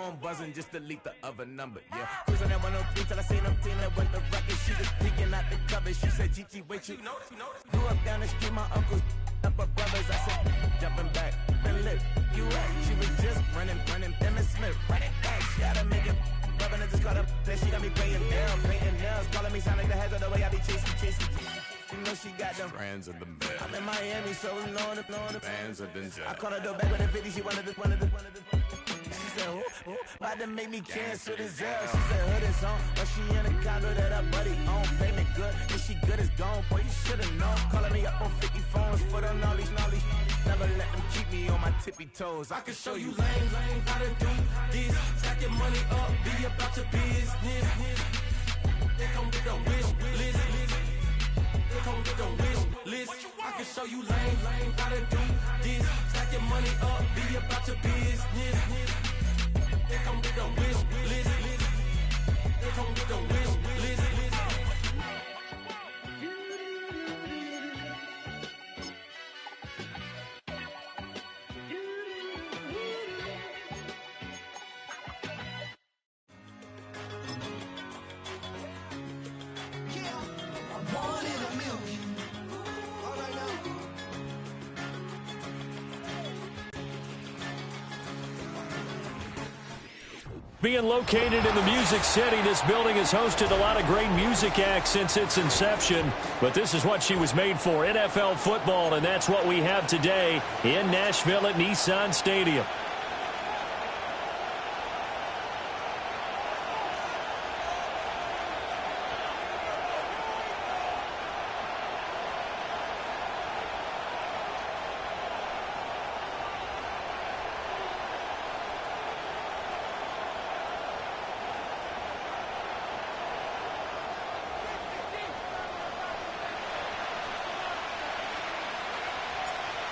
phone buzzing, just delete the other number, yeah. Cruising at 103 till I seen them teaming with the record. She was peeking out the cover. She said, Gigi, wait, you know. Grew up down the street, my uncles up her brothers. I said, jumping back, been lit. You at? She was just running, Emmett Smith, running back. She gotta make it. Rubbing it, just caught up. Then she got me paying down, painting nails, calling me sound like the heads of the way I be chasing. You know she got them brands of the bed. I'm in Miami, so knowing the fans of Denzel. I called her door back with a 50, she wanted the. She said, oh, about to make me cancel the Zell. She said, hood is on, but she in a condo that her buddy on. Payment good, if she good is gone, boy, you should've known. Calling me up on 50 phones, foot on all these. Never let them keep me on my tippy toes. I can show you lame, how to do this. Stack your money up, be about your business. They come with a wish list. They come with a wish list. I can show you lame, how to do this. Stack your money up, be about your business. They come with a wish list. They come with a wish list. Being located in the Music City, this building has hosted a lot of great music acts since its inception. But this is what she was made for, NFL football, and that's what we have today in Nashville at Nissan Stadium.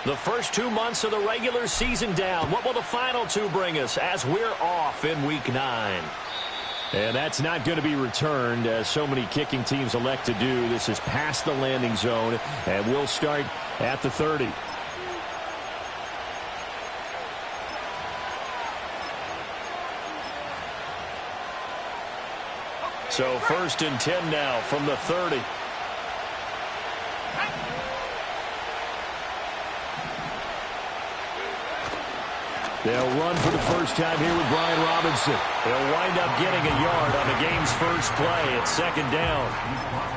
The first 2 months of the regular season down. What will the final two bring us as we're off in Week 9? And that's not going to be returned, as so many kicking teams elect to do. This is past the landing zone, and we'll start at the 30. So 1st and 10 now from the 30. They'll run for the first time here with Brian Robinson. They'll wind up getting a yard on the game's first play at 2nd down.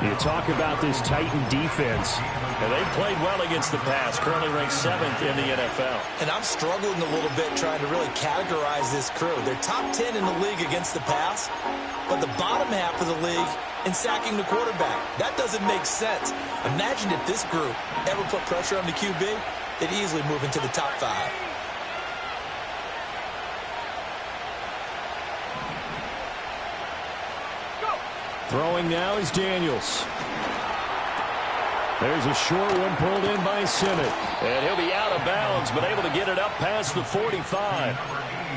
You talk about this Titan defense. And they've played well against the pass, currently ranked 7th in the NFL. And I'm struggling a little bit trying to really categorize this crew. They're top 10 in the league against the pass, but the bottom half of the league in sacking the quarterback. That doesn't make sense. Imagine if this group ever put pressure on the QB, they'd easily move into the top 5. Throwing now is Daniels. There's a short one pulled in by Simmons. And he'll be out of bounds, but able to get it up past the 45.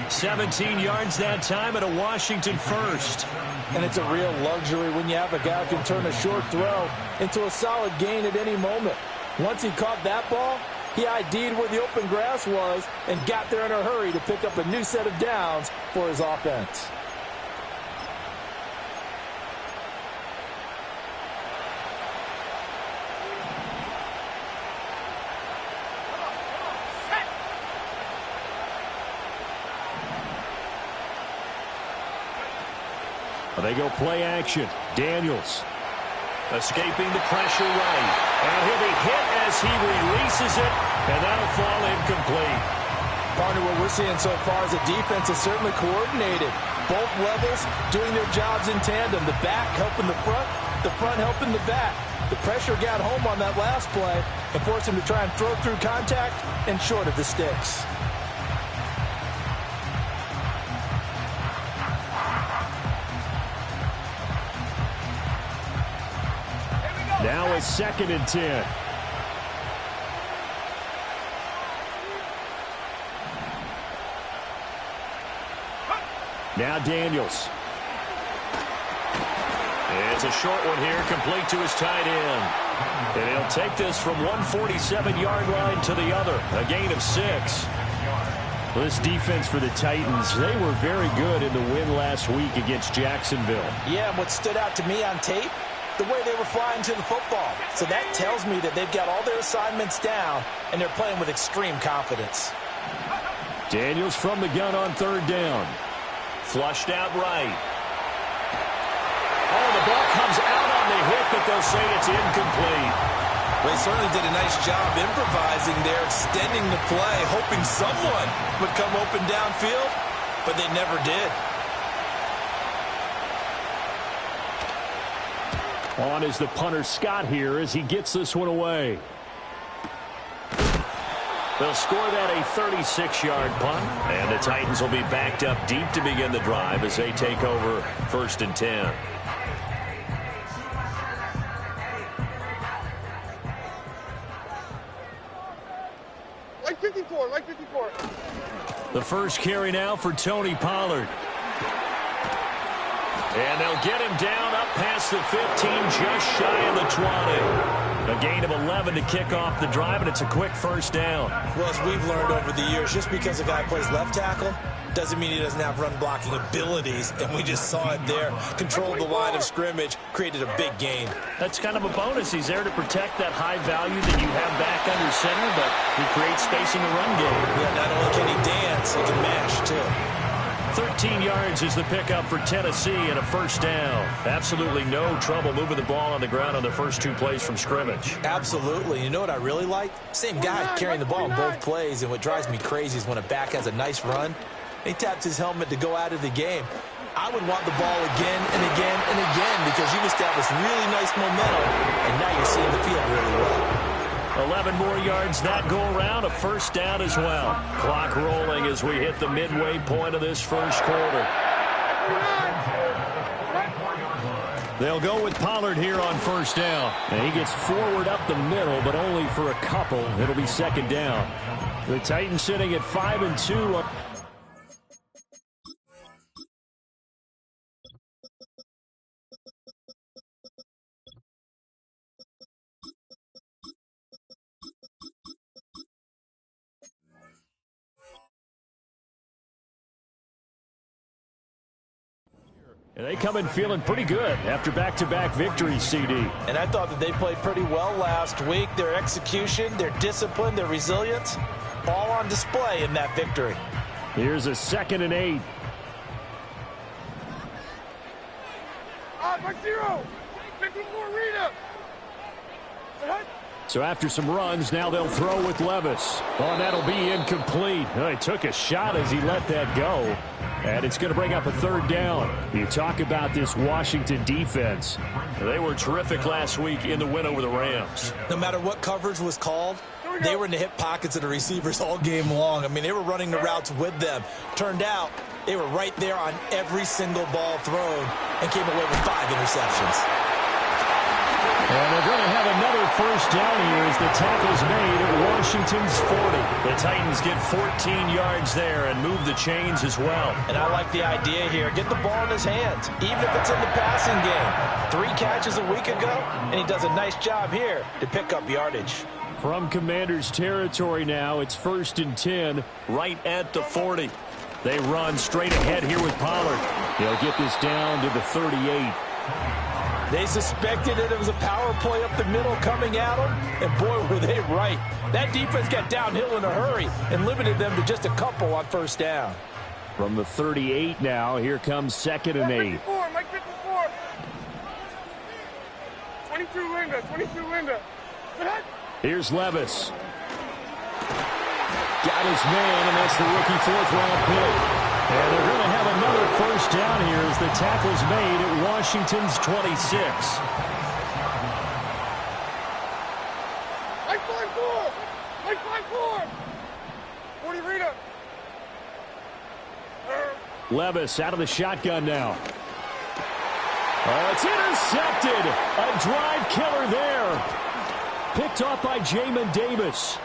17 yards that time and a Washington first. And it's a real luxury when you have a guy who can turn a short throw into a solid gain at any moment. Once he caught that ball, he ID'd where the open grass was and got there in a hurry to pick up a new set of downs for his offense. They go play action. Daniels escaping the pressure right. And he'll be hit as he releases it, and that'll fall incomplete. Partner, what we're seeing so far is the defense is certainly coordinated. Both levels doing their jobs in tandem. The back helping the front helping the back. The pressure got home on that last play and forced him to try and throw through contact and short of the sticks. Now it's 2nd and 10. Now Daniels. It's a short one here, complete to his tight end. And he'll take this from 147-yard line to the other, a gain of 6. Well, this defense for the Titans, they were very good in the win last week against Jacksonville. Yeah, and what stood out to me on tape, the way they were flying to the football. So that tells me that they've got all their assignments down, and they're playing with extreme confidence. Daniels from the gun on third down. Flushed out right. Oh, the ball comes out on the hit, but they'll say it's incomplete. They certainly did a nice job improvising there, extending the play, hoping someone would come open downfield, but they never did. On is the punter Scott here as he gets this one away. They'll score that a 36-yard punt, and the Titans will be backed up deep to begin the drive as they take over 1st and 10. Like 54. The first carry now for Tony Pollard. And they'll get him down up past the 15, just shy of the 20. A gain of 11 to kick off the drive, and it's a quick first down. Well, as we've learned over the years, just because a guy plays left tackle doesn't mean he doesn't have run-blocking abilities, and we just saw it there. Controlled the line of scrimmage, created a big gain. That's kind of a bonus. He's there to protect that high value that you have back under center, but he creates space in the run game. Yeah, not only can he dance, he can mash, too. 13 yards is the pickup for Tennessee and a first down. Absolutely no trouble moving the ball on the ground on the first 2 plays from scrimmage. Absolutely. You know what I really like? Same guy carrying the ball in both plays, and what drives me crazy is when a back has a nice run, he taps his helmet to go out of the game. I would want the ball again and again and again because you've established really nice momentum, and now you're seeing the field really well. 11 more yards that go around, a first down as well. Clock rolling as we hit the midway point of this first quarter. They'll go with Pollard here on first down. And he gets forward up the middle, but only for a couple. It'll be second down. The Titans sitting at 5-2. And they come in feeling pretty good after back-to-back victories, CD. And I thought that they played pretty well last week. Their execution, their discipline, their resilience, all on display in that victory. Here's a 2nd and 8. Back 0. 54, Rita. So after some runs, now they'll throw with Levis. Oh, and that'll be incomplete. He took a shot as he let that go. And it's going to bring up a third down. You talk about this Washington defense. They were terrific last week in the win over the Rams. No matter what coverage was called, they were in the hip pockets of the receivers all game long. I mean, they were running the routes with them. Turned out, they were right there on every single ball thrown and came away with 5 interceptions. And they're going to have another first down here as the tackle's made at Washington's 40. The Titans get 14 yards there and move the chains as well. And I like the idea here. Get the ball in his hands, even if it's in the passing game. 3 catches a week ago, and he does a nice job here to pick up yardage. From Commanders territory now, it's 1st and 10, right at the 40. They run straight ahead here with Pollard. They'll get this down to the 38. They suspected it was a power play up the middle coming at them, and boy, were they right. That defense got downhill in a hurry and limited them to just a couple on first down. From the 38 now, here comes 2nd and 8. Mike 54. 22 Linda. Here's Levis. Got his man, and that's the rookie 4th-round pick. And they're going to have another first down here as the tackle's made at Washington's 26. Mike 5-4. 40 Rita. Levis out of the shotgun now. Oh, it's intercepted. A drive killer there. Picked off by Jamin Davis.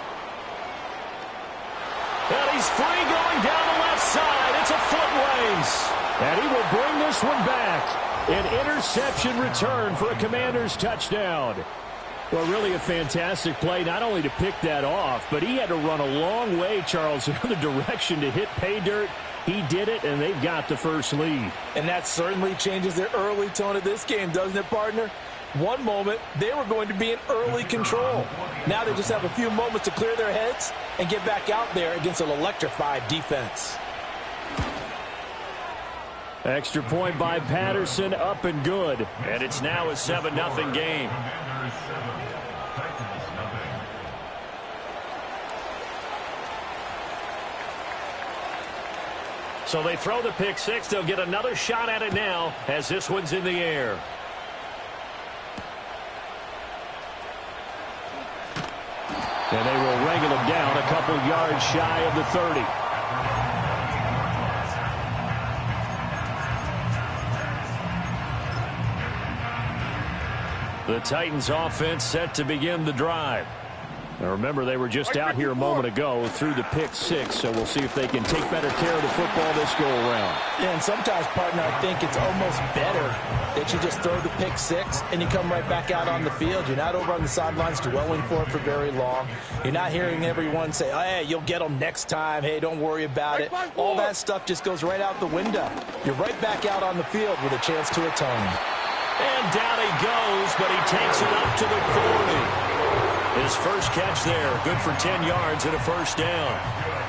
And he's free going down the left side. It's a foot race. And he will bring this one back. An interception return for a Commanders touchdown. Well, really a fantastic play, not only to pick that off, but he had to run a long way, Charles, the other direction to hit pay dirt. He did it, and they've got the first lead. And that certainly changes the early tone of this game, doesn't it, partner? One moment, they were going to be in early control. Now they just have a few moments to clear their heads and get back out there against an electrified defense. Extra point by Patterson, up and good. And it's now a 7-0 game. So they throw the pick six. They'll get another shot at it now as this one's in the air. And they will wrangle him down a couple yards shy of the 30. The Titans offense set to begin the drive. Now remember, they were just out here a moment ago through the pick six, so we'll see if they can take better care of the football this go-around. Yeah, and sometimes, partner, I think it's almost better that you just throw the pick six and you come right back out on the field. You're not over on the sidelines dwelling for it for very long. You're not hearing everyone say, oh, hey, you'll get them next time. Hey, don't worry about it. All that stuff just goes right out the window. You're right back out on the field with a chance to atone. And down he goes, but he takes it up to the 40. His first catch there, good for 10 yards and a first down.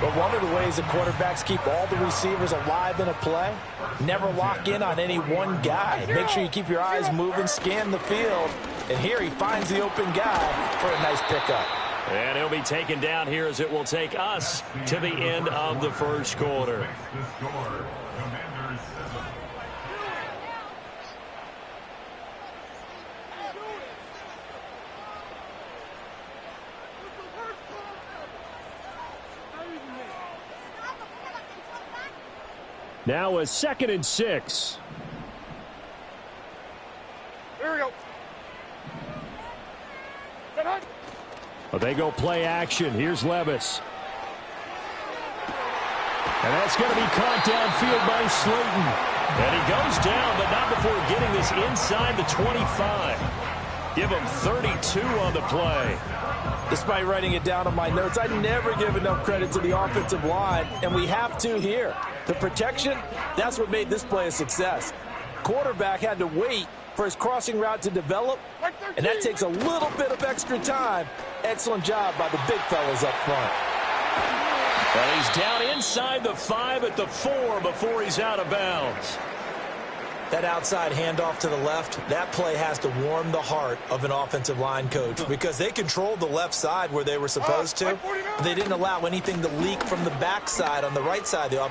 But one of the ways the quarterbacks keep all the receivers alive in a play, never lock in on any one guy. Make sure you keep your eyes moving, scan the field, and here he finds the open guy for a nice pickup. And he'll be taken down here as it will take us to the end of the first quarter. Now a 2nd and 6. Here we go. Well, they go play action. Here's Levis. And that's going to be caught downfield by Slayton. And he goes down, but not before getting this inside the 25. Give him 32 on the play. Despite writing it down on my notes, I never give enough credit to the offensive line, and we have to here. The protection, that's what made this play a success. Quarterback had to wait for his crossing route to develop, and that takes a little bit of extra time. Excellent job by the big fellas up front. Well, he's down inside the 5 at the 4 before he's out of bounds. That outside handoff to the left, that play has to warm the heart of an offensive line coach because they controlled the left side where they were supposed to. They didn't allow anything to leak from the backside on the right side. And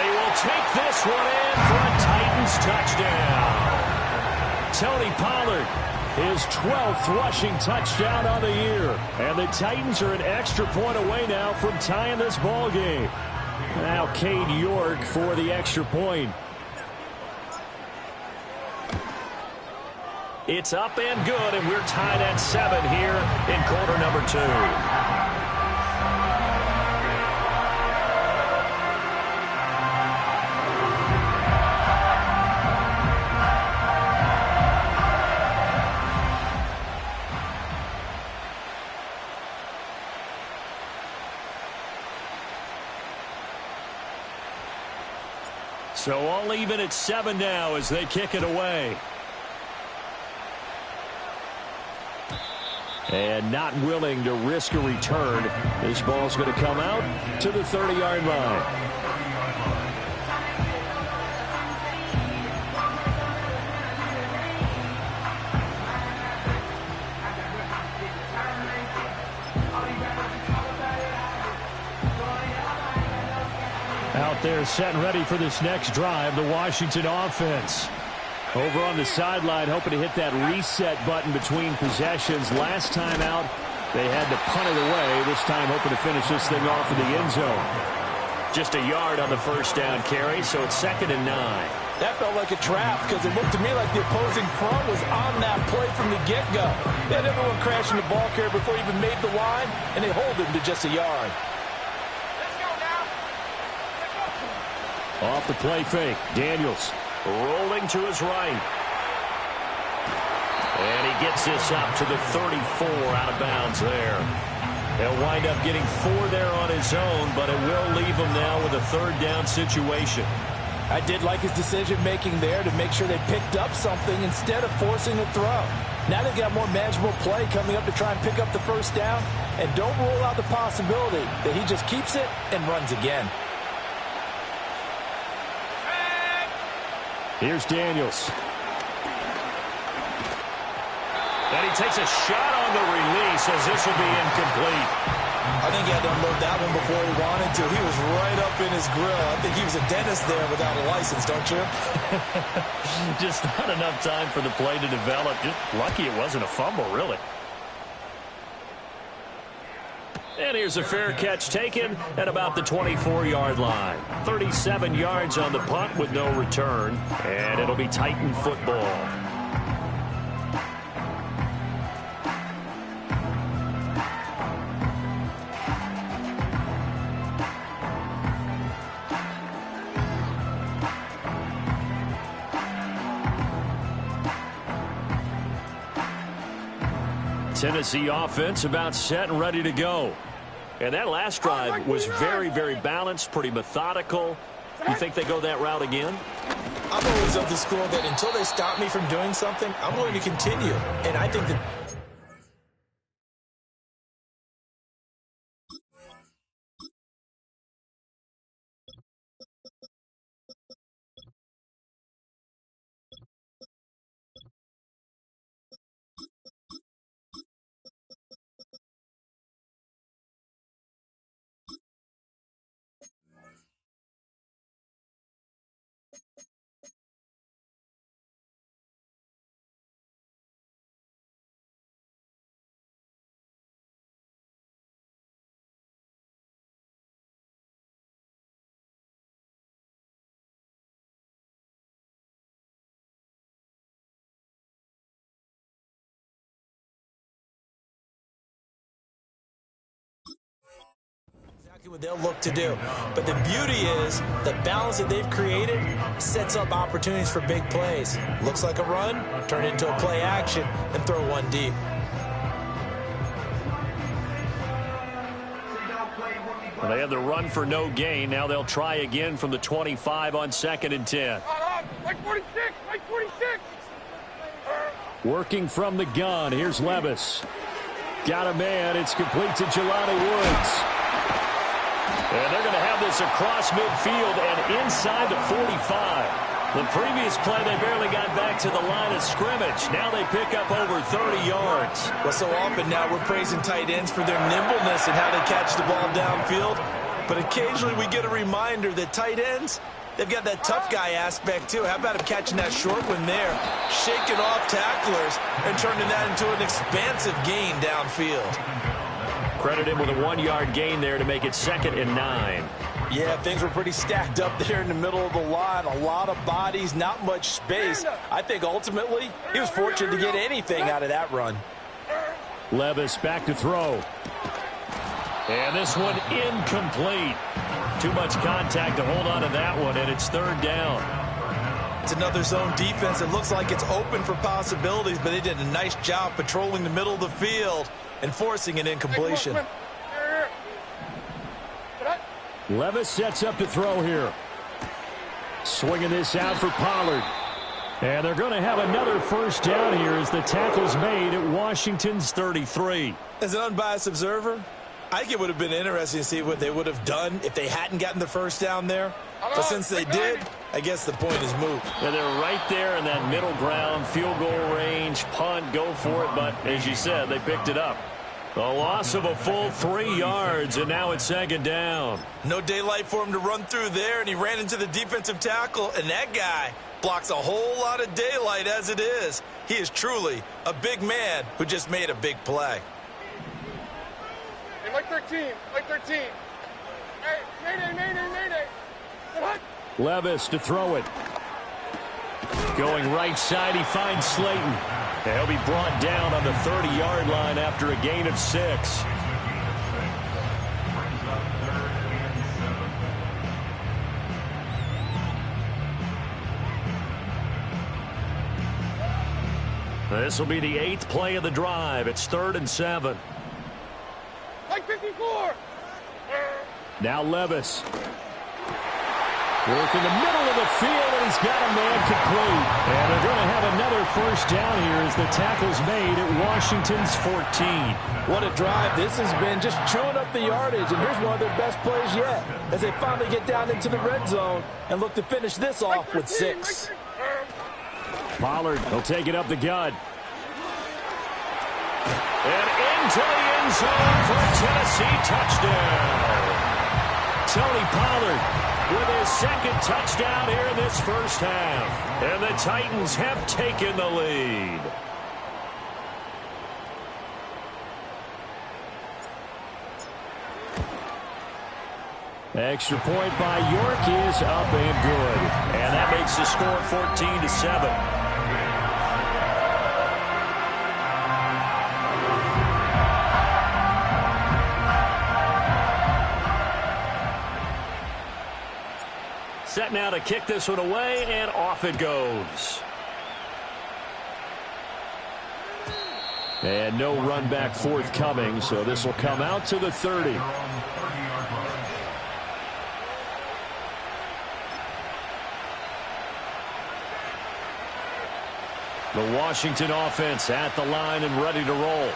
he will take this one in for a Titans touchdown. Tony Pollard, his 12th rushing touchdown on the year. And the Titans are an extra point away now from tying this ball game. Now Cade York for the extra point. It's up and good, and we're tied at 7 here in quarter number 2. So all even at 7 now as they kick it away. And not willing to risk a return. This ball's going to come out to the 30-yard line. Out there set and ready for this next drive, the Washington offense. Over on the sideline, hoping to hit that reset button between possessions. Last time out, they had to punt it away. This time, hoping to finish this thing off in the end zone. Just a yard on the first down carry, so it's 2nd and 9. That felt like a trap because it looked to me like the opposing front was on that play from the get-go. They had everyone crashing the ball carrier before he even made the line, and they hold him to just a yard. Off the play fake, Daniels rolling to his right. And he gets this up to the 34 out of bounds there. He'll wind up getting 4 there on his own, but it will leave him now with a third down situation. I did like his decision-making there to make sure they picked up something instead of forcing a throw. Now they've got more manageable play coming up to try and pick up the first down, and don't rule out the possibility that he just keeps it and runs again. Here's Daniels. And he takes a shot on the release as this will be incomplete. I think he had to unload that one before he wanted to. He was right up in his grill. I think he was a dentist there without a license, don't you? Just not enough time for the play to develop. Just lucky it wasn't a fumble, really. And here's a fair catch taken at about the 24-yard line. 37 yards on the punt with no return. And it'll be Titan football. Tennessee offense about set and ready to go. And that last drive was very, very balanced, pretty methodical. You think they go that route again? I'm always of the school that until they stop me from doing something, I'm going to continue. And I think that what they'll look to do. But the beauty is the balance that they've created sets up opportunities for big plays. Looks like a run, turn it into a play action, and throw one deep. Well, they had the run for no gain. Now they'll try again from the 25 on 2nd and 10. Like 46, like 46. Working from the gun. Here's Levis. Got a man. It's complete to Jelani Woods. And they're going to have this across midfield and inside the 45. The previous play, they barely got back to the line of scrimmage. Now they pick up over 30 yards. Well, so often now we're praising tight ends for their nimbleness and how they catch the ball downfield. But occasionally we get a reminder that tight ends, they've got that tough guy aspect too. How about him catching that short one there, shaking off tacklers, and turning that into an expansive gain downfield. Credit him with a 1-yard gain there to make it 2nd and 9. Yeah, things were pretty stacked up there in the middle of the line. A lot of bodies, not much space. I think ultimately he was fortunate to get anything out of that run. Levis back to throw. And this one incomplete. Too much contact to hold on to that one, and it's 3rd down. It's another zone defense. It looks like it's open for possibilities, but they did a nice job patrolling the middle of the field and forcing an incompletion. Levis sets up to throw here. Swinging this out for Pollard. And they're going to have another first down here as the tackle's made at Washington's 33. As an unbiased observer, I think it would have been interesting to see what they would have done if they hadn't gotten the first down there. But since they did, I guess the point is moot. Yeah, they're right there in that middle ground, field goal range, punt, go for it. But as you said, they picked it up. A loss of a full 3 yards, and now it's 2nd down. No daylight for him to run through there, and he ran into the defensive tackle, and that guy blocks a whole lot of daylight as it is. He is truly a big man who just made a big play. Hey, like 13, like 13. Hey, mayday. What? Levis to throw it. Going right side, he finds Slayton. He'll be brought down on the 30-yard line after a gain of 6. This will be the 8th play of the drive. It's 3rd and 7. Like 54. Now Levis. Work in the middle of the field, and he's got a man complete. And they're going to have another first down here as the tackle's made at Washington's 14. What a drive this has been, just chewing up the yardage. And here's one of their best plays yet as they finally get down into the red zone and look to finish this off with 6. Pollard will take it up the gut. And into the end zone for a Tennessee touchdown. Tony Pollard with his 2nd touchdown here in this first half. And the Titans have taken the lead. Extra point by York is up and good. And that makes the score 14-7. Set now to kick this one away, and off it goes. And no run back forthcoming, so this will come out to the 30. The Washington offense at the line and ready to roll.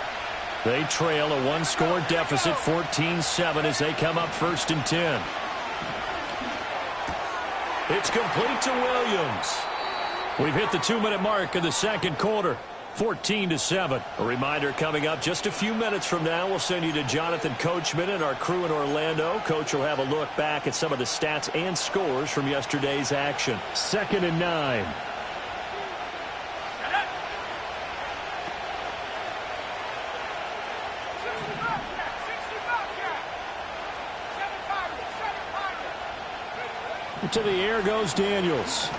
They trail a 1-score deficit, 14-7, as they come up 1st and 10. It's complete to Williams. We've hit the 2-minute mark of the 2nd quarter. 14-7. A reminder coming up just a few minutes from now. We'll send you to Jonathan Coachman and our crew in Orlando. Coach will have a look back at some of the stats and scores from yesterday's action. 2nd and 9. To the air goes Daniels.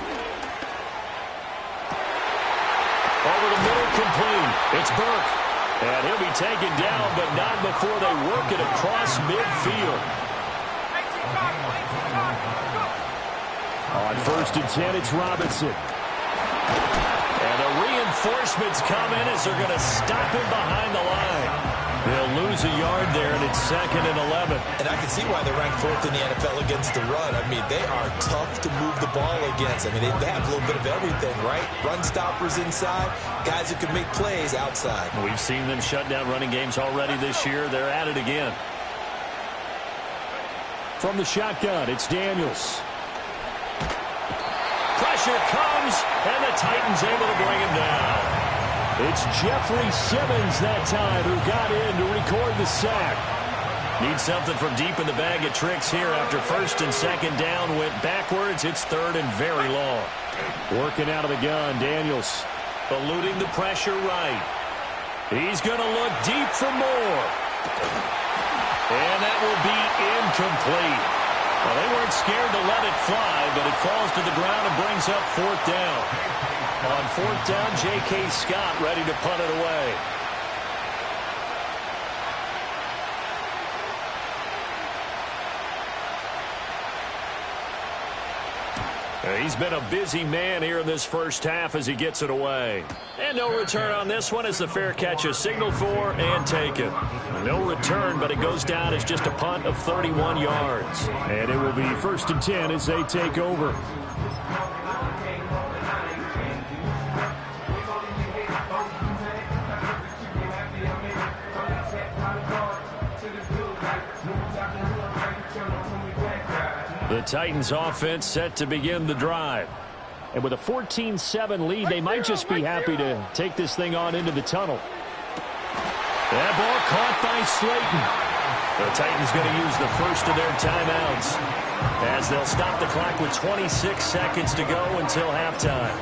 Over the middle, complete. It's Burke. And he'll be taken down, but not before they work it across midfield. On 1st and 10, it's Robinson. And the reinforcements come in as they're going to stop him behind the line. They'll lose a yard there, and it's 2nd and 11. And I can see why they're ranked 4th in the NFL against the run. I mean, they are tough to move the ball against. I mean, they have a little bit of everything, right? Run stoppers inside, guys who can make plays outside. We've seen them shut down running games already this year. They're at it again. From the shotgun, it's Daniels. Pressure comes, and the Titans able to bring him down. It's Jeffrey Simmons that time who got in to record the sack. Need something from deep in the bag of tricks here after 1st and 2nd down went backwards. It's 3rd and very long. Working out of the gun, Daniels eluding the pressure right. He's going to look deep for more. And that will be incomplete. Well, they weren't scared to let it fly, but it falls to the ground and brings up 4th down. On 4th down, J.K. Scott ready to punt it away. He's been a busy man here in this first half as he gets it away. And no return on this one as the fair catch is signaled for and taken. No return, but it goes down as just a punt of 31 yards. And it will be 1st and 10 as they take over. The Titans offense set to begin the drive. And with a 14-7 lead, they might just be happy to take this thing on into the tunnel. That ball caught by Slayton. The Titans going to use the first of their timeouts as they'll stop the clock with 26 seconds to go until halftime.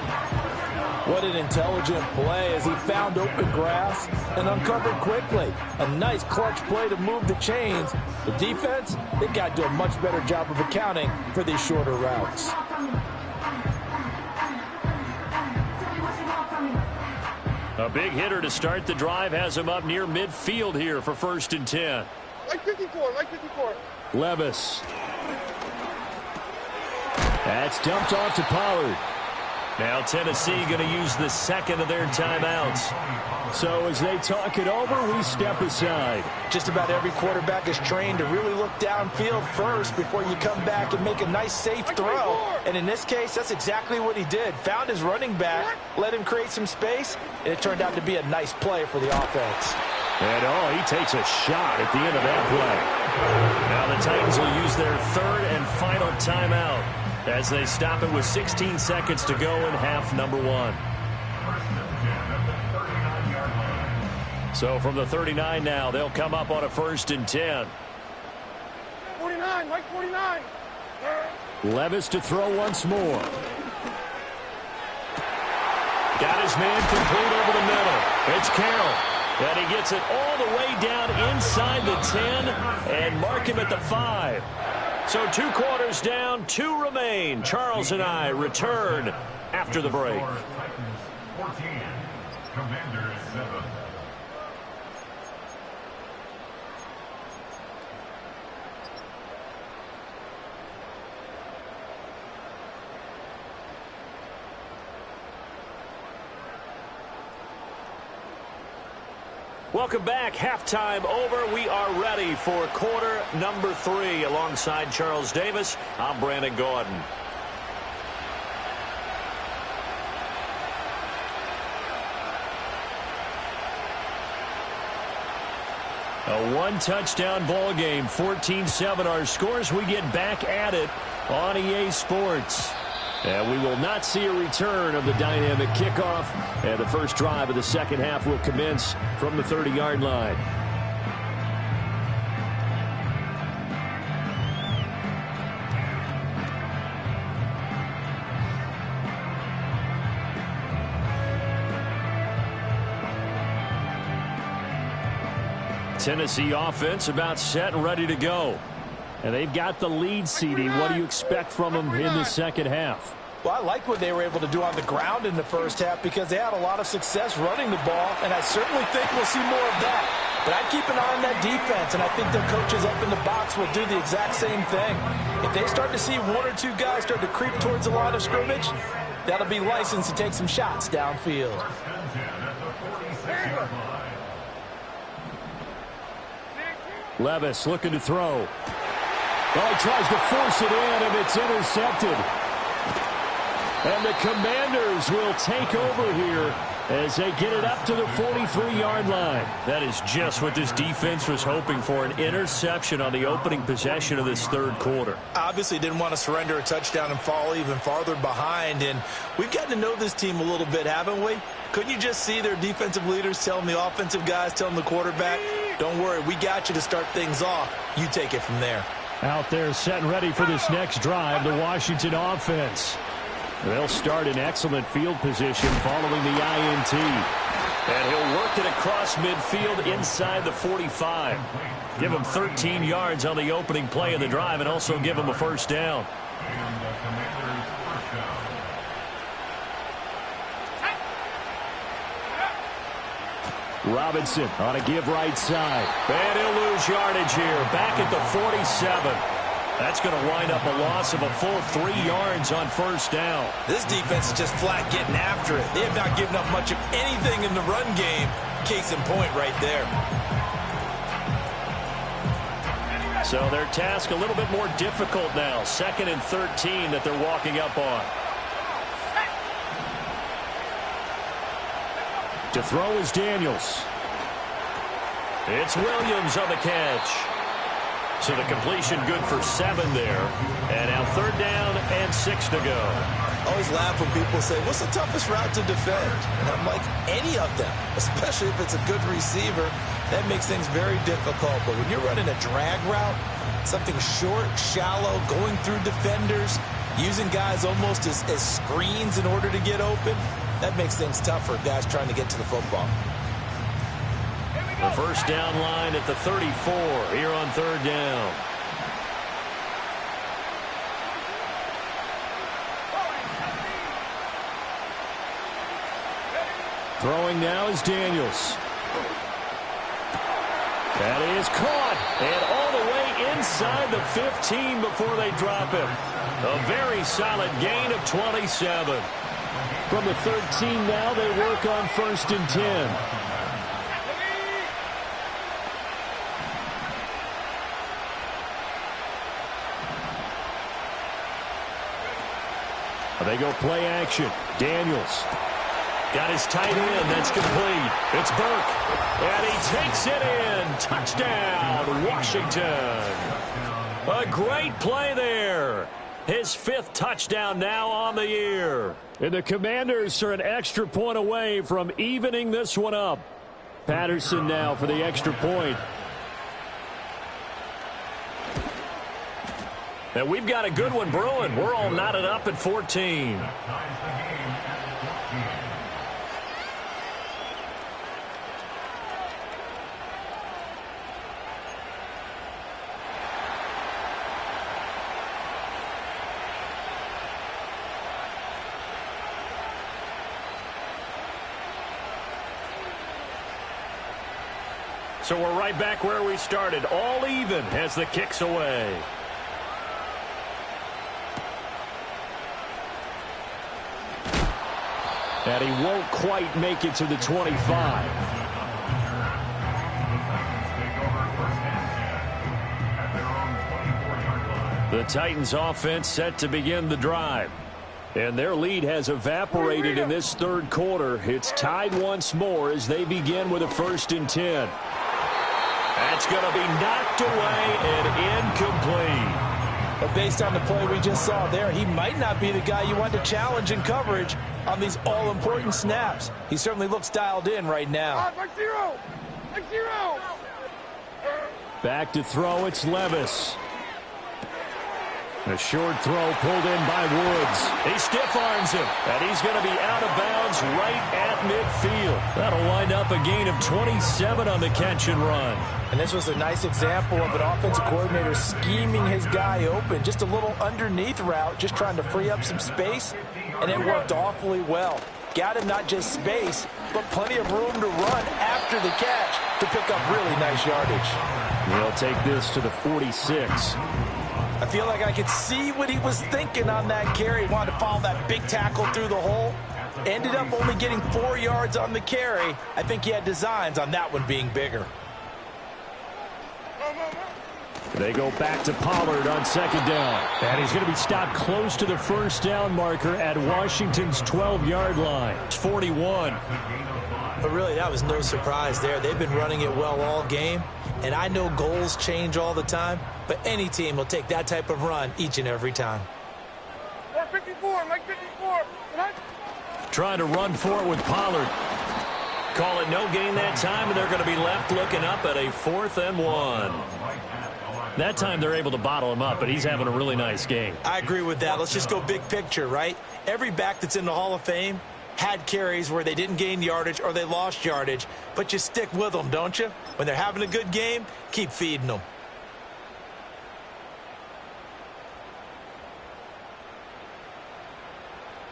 What an intelligent play as he found open grass and uncovered quickly. A nice clutch play to move the chains. The defense, they've got to do a much better job of accounting for these shorter routes. A big hitter to start the drive has him up near midfield here for 1st and 10. Like 54, like 54. Levis. That's dumped off to Pollard. Now Tennessee going to use the second of their timeouts. So as they talk it over, we step aside. Just about every quarterback is trained to really look downfield first before you come back and make a nice, safe throw. And in this case, that's exactly what he did. Found his running back, let him create some space, and it turned out to be a nice play for the offense. And, he takes a shot at the end of that play. Now the Titans will use their third and final timeout as they stop it with 16 seconds to go in half number 1. So from the 39 now, they'll come up on a 1st and 10. 49, Mike 49. Levis to throw once more. Got his man complete over the middle. It's Carroll. And he gets it all the way down inside the 10 and mark him at the 5. So 2 quarters down, 2 remain. Charles and I return after the break. 14, Commanders 7. Welcome back. Halftime over. We are ready for quarter number 3. Alongside Charles Davis, I'm Brandon Gordon. A 1-touchdown ball game, 14-7 our scores. We get back at it on EA Sports. And we will not see a return of the dynamic kickoff. And the first drive of the second half will commence from the 30-yard line. Tennessee offense about set and ready to go. And they've got the lead, CD. What do you expect from them in the second half? Well, I like what they were able to do on the ground in the first half because they had a lot of success running the ball, and I certainly think we'll see more of that. But I'd keep an eye on that defense, and I think their coaches up in the box will do the exact same thing. If they start to see 1 or 2 guys start to creep towards the line of scrimmage, that'll be licensed to take some shots downfield. Levis looking to throw. Oh, he tries to force it in, and it's intercepted. And the Commanders will take over here as they get it up to the 43-yard line. That is just what this defense was hoping for, an interception on the opening possession of this third quarter. Obviously didn't want to surrender a touchdown and fall even farther behind. And we've gotten to know this team a little bit, haven't we? Couldn't you just see their defensive leaders telling the offensive guys, telling the quarterback, don't worry, we got you to start things off. You take it from there. Out there set and ready for this next drive, the Washington offense. They'll start in excellent field position following the INT. And he'll work it across midfield inside the 45. Give him 13 yards on the opening play of the drive and also give him a first down. Robinson on a give right side. And he'll lose yardage here. Back at the 47. That's going to wind up a loss of a full 3 yards on first down. This defense is just flat getting after it. They have not given up much of anything in the run game. Case in point right there. So their task a little bit more difficult now. 2nd and 13 that they're walking up on. To throw is Daniels. It's Williams on the catch. So the completion good for 7 there. And now 3rd down and 6 to go. I always laugh when people say, what's the toughest route to defend? And I'm like, any of them, especially if it's a good receiver. That makes things very difficult. But when you're running a drag route, something short, shallow, going through defenders, using guys almost as screens in order to get open, that makes things tough for guys trying to get to the football. The first down line at the 34 here on 3rd down. Throwing now is Daniels. That is caught. And all the way inside the 15 before they drop him. A very solid gain of 27. From the 13 now, they work on 1st and 10. They go play action. Daniels got his tight end. That's complete. It's Burke. And he takes it in. Touchdown, Washington. A great play there. His 5th touchdown now on the year. And the Commanders are an extra point away from evening this one up. Patterson now for the extra point. And we've got a good one brewing. We're all knotted up at 14. So we're right back where we started, all even as the kick's away. And he won't quite make it to the 25. The Titans offense set to begin the drive. And their lead has evaporated in this 3rd quarter. It's tied once more as they begin with a 1st and 10. That's going to be knocked away and incomplete. But based on the play we just saw there, he might not be the guy you want to challenge in coverage on these all-important snaps. He certainly looks dialed in right now. Back to throw, it's Levis. A short throw pulled in by Woods. He stiff-arms him, and he's going to be out of bounds right at midfield. That'll wind up a gain of 27 on the catch and run. And this was a nice example of an offensive coordinator scheming his guy open. Just a little underneath route, just trying to free up some space, and it worked awfully well. Got him not just space, but plenty of room to run after the catch to pick up really nice yardage. He'll take this to the 46. I feel like I could see what he was thinking on that carry. He wanted to follow that big tackle through the hole. Ended up only getting 4 yards on the carry. I think he had designs on that one being bigger. They go back to Pollard on 2nd down. And he's going to be stopped close to the 1st down marker at Washington's 12-yard line. It's 41. But really, that was no surprise there. They've been running it well all game. And I know goals change all the time, but any team will take that type of run each and every time. 54, Mike 54. Trying to run for it with Pollard. Call it no gain that time, and they're going to be left looking up at a 4th and 1. That time they're able to bottle him up, but he's having a really nice game. I agree with that. Let's just go big picture, right? Every back that's in the Hall of Fame had carries where they didn't gain yardage or they lost yardage, but you stick with them, don't you? When they're having a good game, keep feeding them.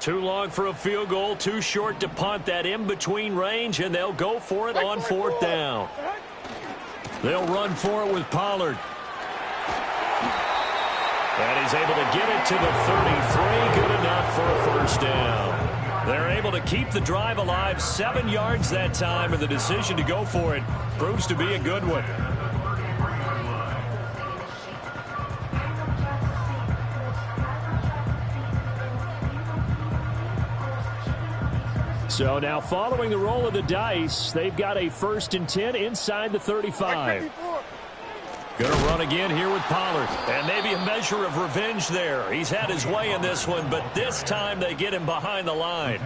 Too long for a field goal, too short to punt. That in-between range, and they'll go for it on 4th down. They'll run for it with Pollard. And he's able to get it to the 33. Good enough for a 1st down. They're able to keep the drive alive, 7 yards that time, and the decision to go for it proves to be a good one. So now following the roll of the dice, they've got a 1st and 10 inside the 35. Going to run again here with Pollard. And maybe a measure of revenge there. He's had his way in this one, but this time they get him behind the line.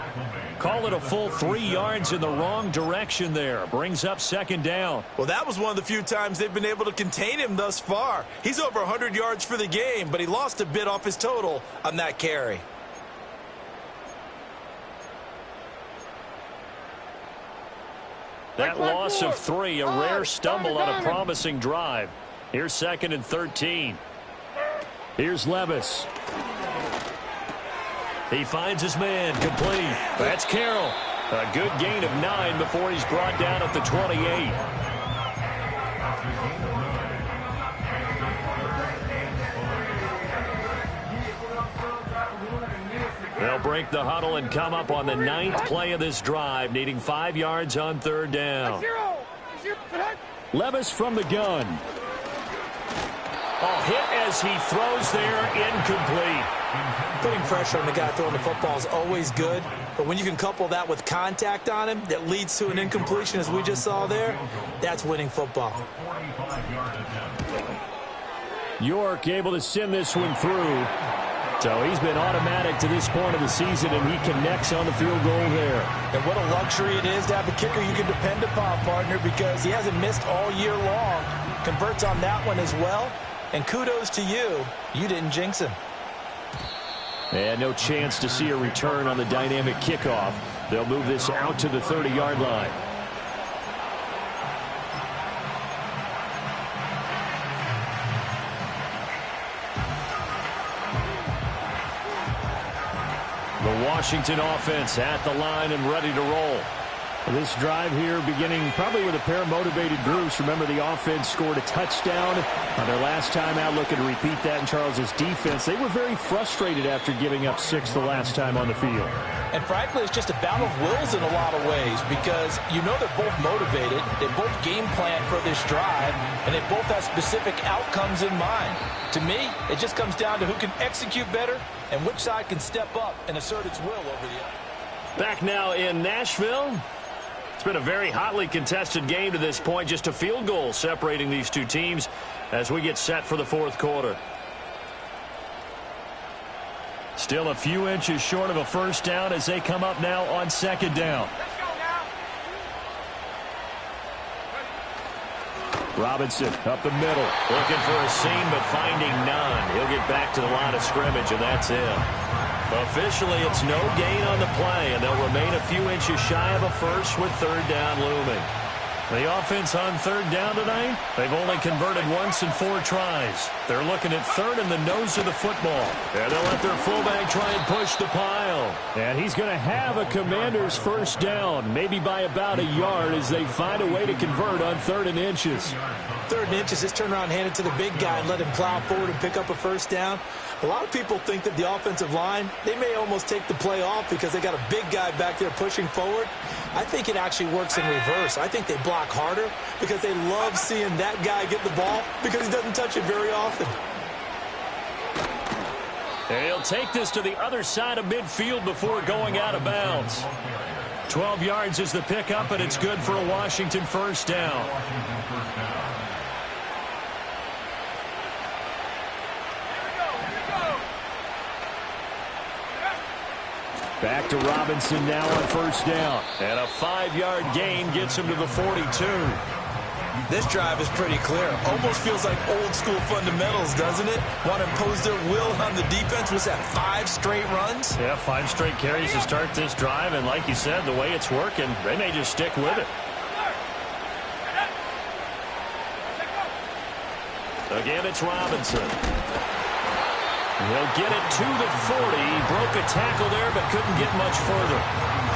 Call it a full 3 yards in the wrong direction there. Brings up 2nd down. Well, that was one of the few times they've been able to contain him thus far. He's over 100 yards for the game, but he lost a bit off his total on that carry. That loss of 3, a rare stumble on a promising drive. Here's 2nd and 13. Here's Levis. He finds his man, complete. That's Carroll. A good gain of 9 before he's brought down at the 28. They'll break the huddle and come up on the 9th play of this drive, needing 5 yards on 3rd down. Levis from the gun. Oh, hit as he throws there, incomplete. Putting pressure on the guy throwing the football is always good, but when you can couple that with contact on him that leads to an incompletion, as we just saw there, that's winning football. York able to send this one through. So he's been automatic to this point of the season, and he connects on the field goal there. And what a luxury it is to have a kicker you can depend upon, partner, because he hasn't missed all year long. Converts on that one as well. And kudos to you. You didn't jinx him. And no chance to see a return on the dynamic kickoff. They'll move this out to the 30-yard line. The Washington offense at the line and ready to roll. This drive here beginning probably with a pair of motivated groups. Remember, the offense scored a touchdown on their last time out, looking to repeat that in Charles's defense. They were very frustrated after giving up 6 the last time on the field. And frankly, it's just a battle of wills in a lot of ways, because you know they're both motivated, they both game plan for this drive, and they both have specific outcomes in mind. To me, it just comes down to who can execute better and which side can step up and assert its will over the other. Back now in Nashville. It's been a very hotly contested game to this point. Just a field goal separating these two teams as we get set for the 4th quarter. Still a few inches short of a first down as they come up now on 2nd down. Robinson up the middle, looking for a seam but finding none. He'll get back to the line of scrimmage, and that's it. Officially, it's no gain on the play, and they'll remain a few inches shy of a first with 3rd down looming. The offense on 3rd down tonight, they've only converted once in 4 tries. They're looking at 3rd in the nose of the football. And they'll let their fullback try and push the pile. And he's going to have a Commander's first down, maybe by about a yard as they find a way to convert on 3rd and inches. 3rd and inches, just turn around, hand it to the big guy and let him plow forward and pick up a first down. A lot of people think that the offensive line, they may almost take the play off because they got a big guy back there pushing forward. I think it actually works in reverse. I think they block harder because they love seeing that guy get the ball because he doesn't touch it very often. And he'll take this to the other side of midfield before going out of bounds. 12 yards is the pickup, and it's good for a Washington first down. Back to Robinson now on first down. And a 5-yard gain gets him to the 42. This drive is pretty clear. Almost feels like old school fundamentals, doesn't it? Want to impose their will on the defense. Was that 5 straight runs? Yeah, 5 straight carries to start this drive. And like you said, the way it's working, they may just stick with it. Again, it's Robinson. He'll get it to the 40. Broke a tackle there, but couldn't get much further.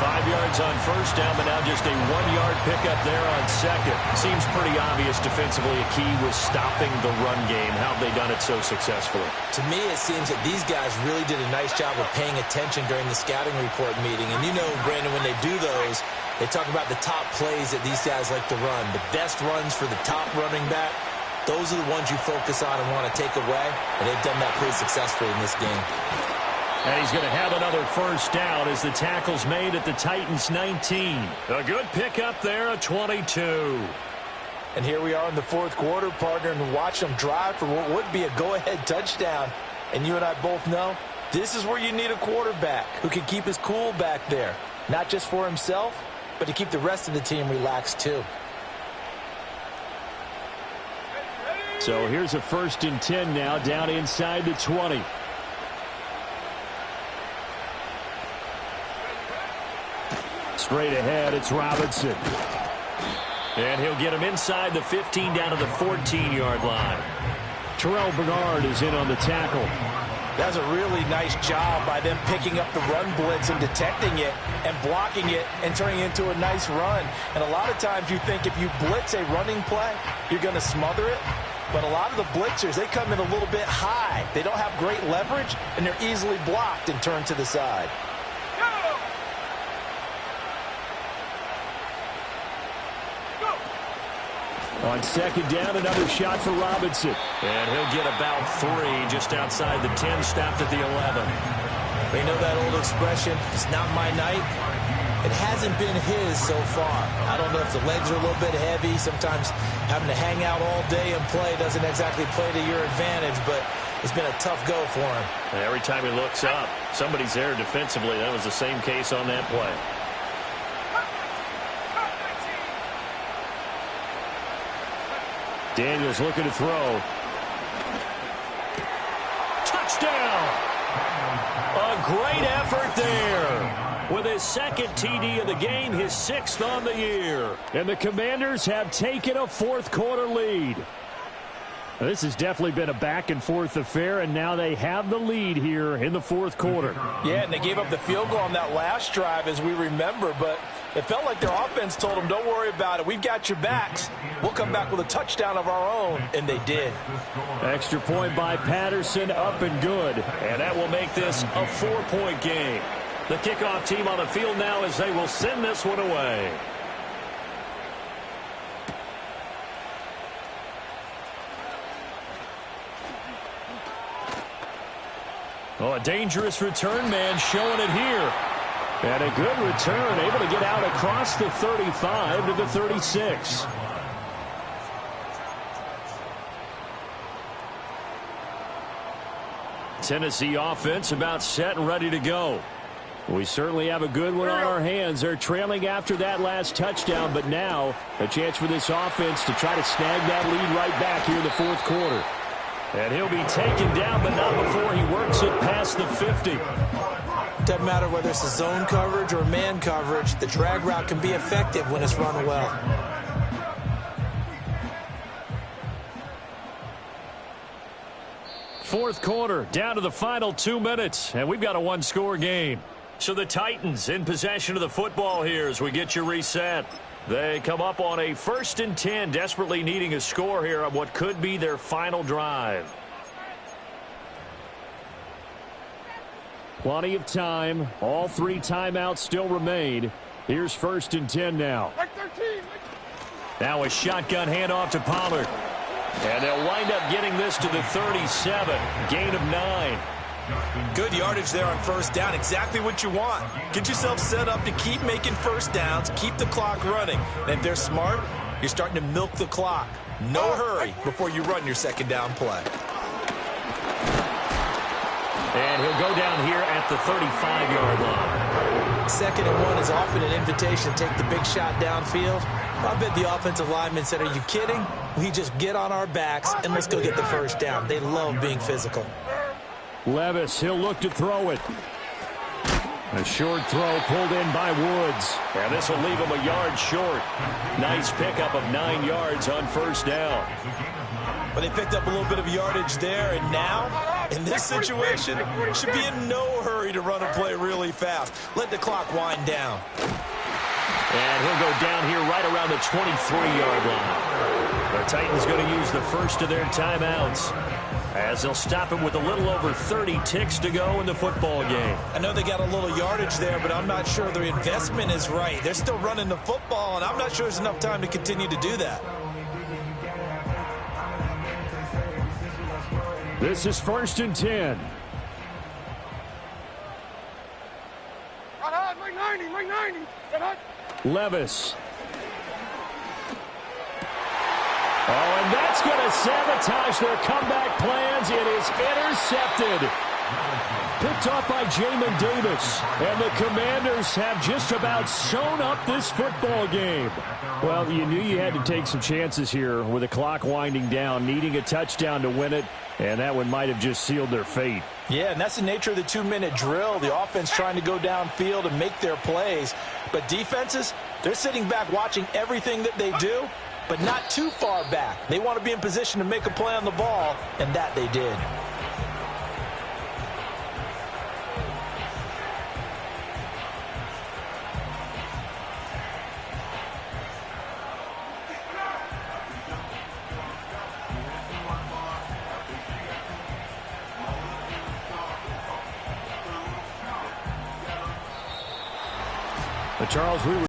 5 yards on first down, but now just a 1-yard pickup there on 2nd. Seems pretty obvious defensively a key was stopping the run game. How have they done it so successfully? To me, it seems that these guys really did a nice job of paying attention during the scouting report meeting. And you know, Brandon, when they do those, they talk about the top plays that these guys like to run. The best runs for the top running back. Those are the ones you focus on and want to take away, and they've done that pretty successfully in this game. And he's going to have another first down as the tackle's made at the Titans' 19. A good pickup there, a 22. And here we are in the 4th quarter, partner, and watch them drive for what would be a go-ahead touchdown. And you and I both know this is where you need a quarterback who can keep his cool back there, not just for himself, but to keep the rest of the team relaxed too. So here's a 1st and 10 now, down inside the 20. Straight ahead, it's Robinson. And he'll get him inside the 15 down to the 14-yard line. Terrell Bernard is in on the tackle. That's a really nice job by them picking up the run blitz and detecting it and blocking it and turning it into a nice run. And a lot of times you think if you blitz a running play, you're going to smother it. But a lot of the blitzers, they come in a little bit high. They don't have great leverage, and they're easily blocked and turned to the side. On second down, another shot for Robinson. And he'll get about 3 just outside the 10, stopped at the 11. They know that old expression, it's not my night. It hasn't been his so far. I don't know if the legs are a little bit heavy. Sometimes having to hang out all day and play doesn't exactly play to your advantage, but it's been a tough go for him. And every time he looks up, somebody's there defensively. That was the same case on that play. Daniels looking to throw. Touchdown! A great effort there. With his second TD of the game, his 6th on the year. And the Commanders have taken a fourth-quarter lead. Now, this has definitely been a back-and-forth affair, and now they have the lead here in the fourth quarter. Yeah, and they gave up the field goal on that last drive, as we remember, but it felt like their offense told them, don't worry about it. We've got your backs. We'll come back with a touchdown of our own, and they did. Extra point by Patterson, up and good. And that will make this a 4-point game. The kickoff team on the field now as they will send this one away. Oh, a dangerous return man showing it here. And a good return, able to get out across the 35 to the 36. Tennessee offense about set and ready to go. We certainly have a good one on our hands. They're trailing after that last touchdown, but now a chance for this offense to try to snag that lead right back here in the fourth quarter. And he'll be taken down, but not before he works it past the 50. Doesn't matter whether it's a zone coverage or man coverage, the drag route can be effective when it's run well. Fourth quarter, down to the final 2 minutes, and we've got a one-score game. So the Titans in possession of the football here as we get you reset. They come up on a 1st and 10, desperately needing a score here on what could be their final drive. Plenty of time. All 3 timeouts still remain. Here's 1st and 10 now. Now a shotgun handoff to Pollard. And they'll wind up getting this to the 37. Gain of 9. Good yardage there on 1st down. Exactly what you want. Get yourself set up to keep making 1st downs. Keep the clock running. And if they're smart, you're starting to milk the clock. No hurry before you run your 2nd down play. And he'll go down here at the 35-yard line. 2nd and 1 is often an invitation to take the big shot downfield. I bet the offensive lineman said, are you kidding? We just get on our backs and let's go get the 1st down. They love being physical. Levis, he'll look to throw it. A short throw pulled in by Woods. And this will leave him a yard short. Nice pickup of 9 yards on 1st down. But they picked up a little bit of yardage there, and now, in this situation, should be in no hurry to run a play really fast. Let the clock wind down. And he'll go down here right around the 23-yard line. The Titans going to use the first of their timeouts, as they'll stop him with a little over 30 ticks to go in the football game. I know they got a little yardage there, but I'm not sure their investment is right. They're still running the football, and I'm not sure there's enough time to continue to do that. This is 1st and 10. Mike 90. Levis. Oh, and that's going to sabotage their comeback plans. It is intercepted. Picked off by Jamin Davis. And the Commanders have just about sewn up this football game. Well, you knew you had to take some chances here with the clock winding down, needing a touchdown to win it, and that one might have just sealed their fate. Yeah, and that's the nature of the 2-minute drill. The offense trying to go downfield and make their plays. But defenses, they're sitting back watching everything that they do, but not too far back. They want to be in position to make a play on the ball, and that they did. Charles, we were